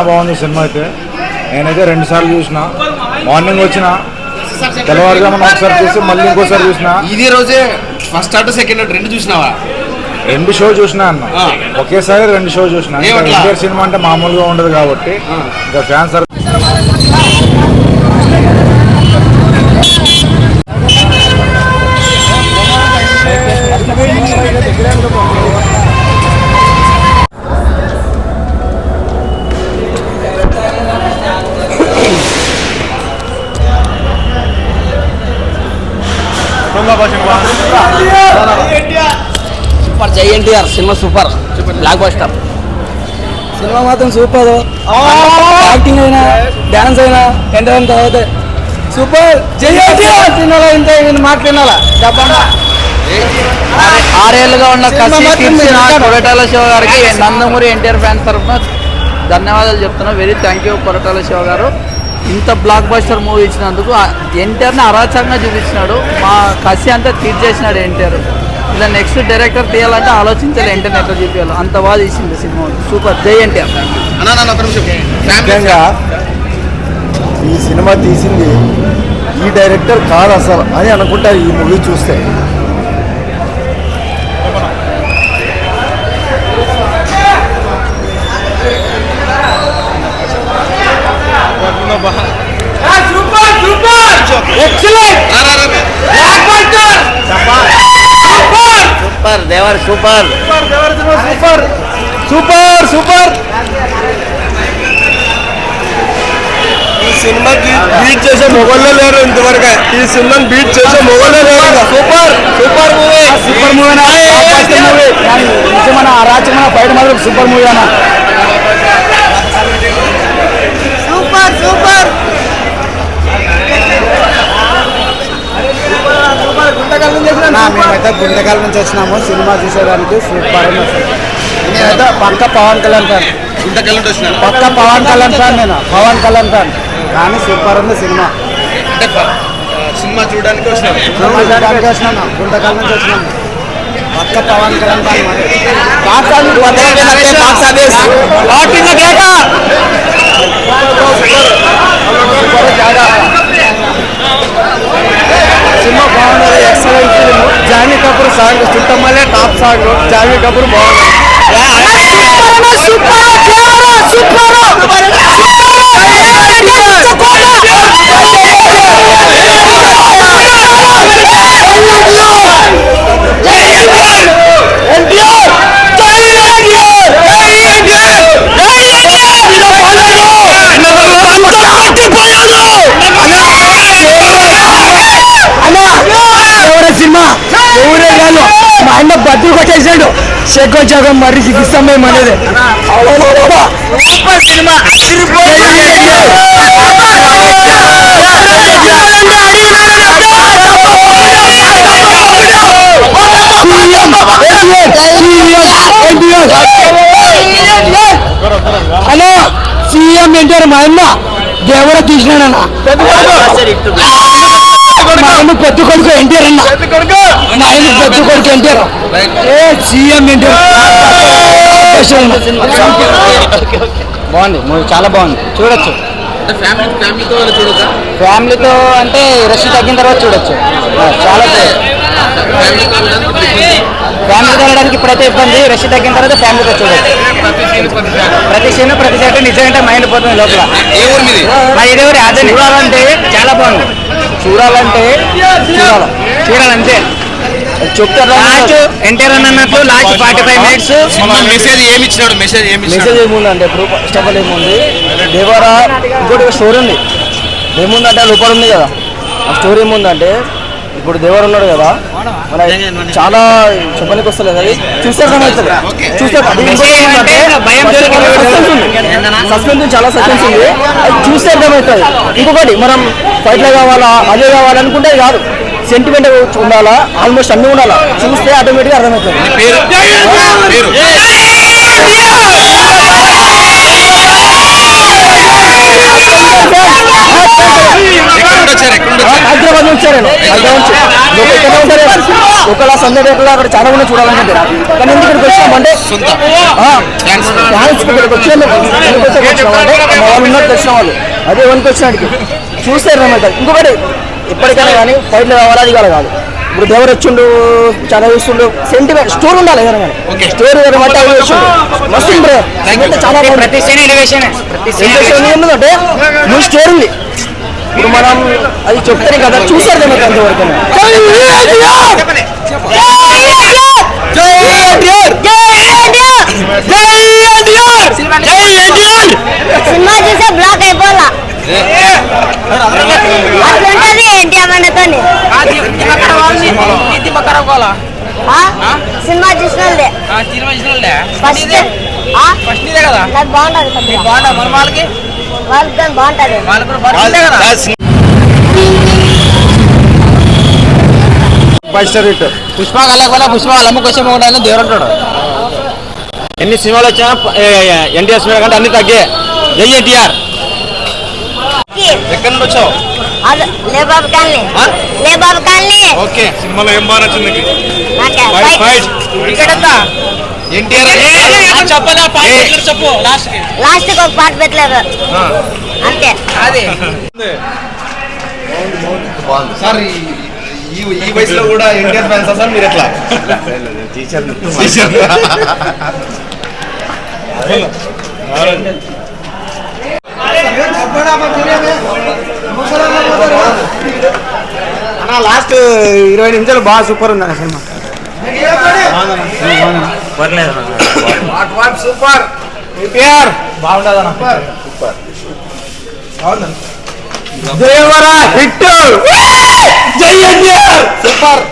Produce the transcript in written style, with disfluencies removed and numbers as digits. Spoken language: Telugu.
బాగుంది సినిమా అయితే. నేనైతే 2 సార్లు చూసిన. మార్నింగ్ వచ్చిన, తెల్లవారుజామున ఒకసారి చూసి మళ్ళీ ఇంకోసారి చూసిన. ఇది రోజే ఫస్ట్ ఆర్ట్ సెకండ్ ఆర్ట్ 2 చూసినావా? 2 షో చూసినా అన్న, ఒకేసారి 2 షో చూసిన. ఎన్టీఆర్ సినిమా అంటే మామూలుగా ఉండదు కాబట్టి ఇంకా ఫ్యాన్స్ సూపర్. జై NTR cinema super, block buster cinema మాత్రం సూపర్. యాక్టింగ్ అయినా డాన్స్ అయినా ఎంటర్టైన్ తర్వాత సూపర్. జై ఎన్టీఆర్ తినాలా, ఇంత మాట్లాడాలా చెప్పండి. 6 ఏళ్ళుగా ఉన్న కసి తీర్చిన కొరటాల శివ గారికి నందమూరి ఎన్టీఆర్ ఫ్యాన్స్ తరఫున ధన్యవాదాలు చెప్తున్నా. Very thank you Koratala Shiva గారు. ఇంత బ్లాక్ బస్టర్ మూవీ ఇచ్చినందుకు ఎన్టీఆర్ని అరాచకంగా చూపించినాడు. మా కసి అంతా తీర్చేసినాడు ఎన్టీఆర్. ఇలా నెక్స్ట్ డైరెక్టర్ తీయాలంటే ఆలోచించాలి ఎన్టీఆర్ ఎట్లా చూపించాలి. అంత బాగా తీసింది సినిమా. సూపర్. జై ఎన్టీఆర్. ముఖ్యంగా ఈ సినిమా తీసింది ఈ డైరెక్టర్ కాదు అసలు అని అనుకుంటారు ఈ మూవీ చూస్తే. సూపర్ దేవర్ సూపర్ సూపర్ సూపర్ సూపర్. ఈ సినిమాకి బీట్ చేసే మొగోళ్ళే లేరు ఇంతవరకు. ఈ సినిమాని బీట్ చేసే మొగోళ్ళే లేరు. Super super movie. Super movie movie నిజమైన అరాచకమైన బయట మాత్రం సూపర్ మూవీ అన్న. Super super. మేమైతే గుంటకల్ నుంచి వచ్చినాము సినిమా చూసేదానికి. సూపర్. నేనైతే పక్క పవన్ కళ్యాణ్ ఫ్యాన్. పక్క పవన్ కళ్యాణ్ ఫ్యాన్. నేను పవన్ కళ్యాణ్ ఫ్యాన్ కానీ సూపర్ ఉంది సినిమా. సినిమా చూడడానికి వచ్చినాను. గుంటకల్ నుంచి వచ్చినాము. పక్క పవన్ కళ్యాణ్ ఫ్యాన్. సినిమా బాగున్నది. Excellent film. Janhvi Kapoor song Chuttamalle top song. Janhvi Kapoor బాగుంది. సినిమా ఎవరే కాదు మా అన్న బద్దలు కొట్టేసాడు. శేఖర్ జగన్ మరి చికిత్సం మేము అనేది super cinema. Hello CM NTR మా అన్న దేవుడ తీసినాడన్న. మా ఆయన పెద్ద కొడుకు ఎన్టీఆర్ అన్న. మా ఆయన పెద్ద కొడుకు ఎన్టీఆర్. సీఎం ఎన్టీఆర్ బాగుంది మూవీ. చాలా బాగుంది. చూడొచ్చు. ఫ్యామిలీతో అంటే రష్ తగ్గిన తర్వాత చూడొచ్చు. చాలా ఫ్యామిలీతో వెళ్ళడానికి ఇప్పుడైతే ఇబ్బంది. రష్ తగ్గిన తర్వాత ఫ్యామిలీతో చూడొచ్చు. ప్రతి సీన్ ప్రతి సైడ్ నిజంగా మైండ్ పోతుంది లోపల. మా ఇదేవరి అదే చూడాలంటే చాలా బాగుంది. చూడాలంటే చూడాలంటే చెప్తారు. ఎన్టీఆర్ అన్నట్లు లాస్ట్ 45 మినిట్స్ మెసేజ్ ఏమి ఇచ్చినాడు? మెసేజ్ ఏముందంటే ఇప్పుడు ఫస్ట్ ఆఫ్ ఆల్ ఏముంది దేవరా ఇంకోటి స్టోరీ ఉంది. ఏముందంటే లోపల ఉంది కదా ఆ స్టోరీ ఏముందంటే ఇప్పుడు దేవర్ ఉన్నాడు కదా మన చాలా చెప్పడానికి వస్తలేదు. అది చూస్తే అర్థమవుతుంది. చూస్తే సస్పెన్స్ చాలా సస్పెన్స్ ఉంది. అది చూస్తే అర్థమవుతుంది. ఇంకొకటి మనం ఫైట్లో కావాలా అదే కావాలనుకుంటే అది కాదు. సెంటిమెంట్ ఉండాలా, ఆల్మోస్ట్ అన్నీ ఉండాలా. చూస్తే ఆటోమేటిక్గా అర్థమవుతుంది. హైదరాబాద్ నుంచి వచ్చారు. హైదరాబాద్ నుంచి ఒకళ్ళ సందర్భంలో అక్కడ చాలా మంది చూడాలంటే కానీ ఎందుకు ఇక్కడికి వచ్చామంటే డాన్స్ ఇక్కడికి వచ్చామంటే మా వాళ్ళు ఉన్నట్టు వచ్చిన వాళ్ళు అదే వనికి వచ్చినట్టుకి చూస్తారు అనమాట. ఇంకొకటి ఎప్పటికైనా కానీ ఫైట్లు కావాలి, అది కాదు. ఇప్పుడు దేవరు వచ్చిండు, చాలా చూస్తుండు, సెంటిమెంట్ స్టోరీ ఉండాలి ఏదైనా కానీ. స్టోరీ అనమాట మస్తు చాలా బాగుంది. ఏంటంటే నువ్వు స్టోరీ ఉంది. ఇప్పుడు మనం అది చెప్తానే కదా చూసారు కదా అంతవరకు. సినిమా చూసే బ్లాక్ అయిపోలా అట్లుంటది ఎన్టీఆర్ అన్నతో. సినిమా చూసినోళ్ళే ఫస్ట్ నాకు బాగుంటది, వాళ్ళకి బాగుంటది. పుష్ప కలగకుండా పుష్ప అమ్మకొచ్చేమో దేవుడు ఎన్ని సినిమాలు వచ్చినా ఎన్టీఆర్ సినిమా కంటే అన్ని తగ్గే. జై ఎన్టీఆర్. ఎక్కడి నుండి వచ్చావు? లేబాబు కాలనీ. లేబాబు కాలనీ. ఓకే. సినిమాలో ఏం బాగా నచ్చింది? లాస్ట్ ఒక పాట పెట్టలేదు అంతే. సార్ ఈ వయసులో కూడా ఎన్టీఆర్ ఫ్యాన్స్ సార్ మీరు ఎట్లా? లాస్ట్ 20 నిమిషాలు బాగా సూపర్ ఉంది అన్న సినిమా. సూపర్. ఎన్టీఆర్ బాగుండదు అన్న. దేవరా హిట్. జై ఎన్టీఆర్. సూపర్.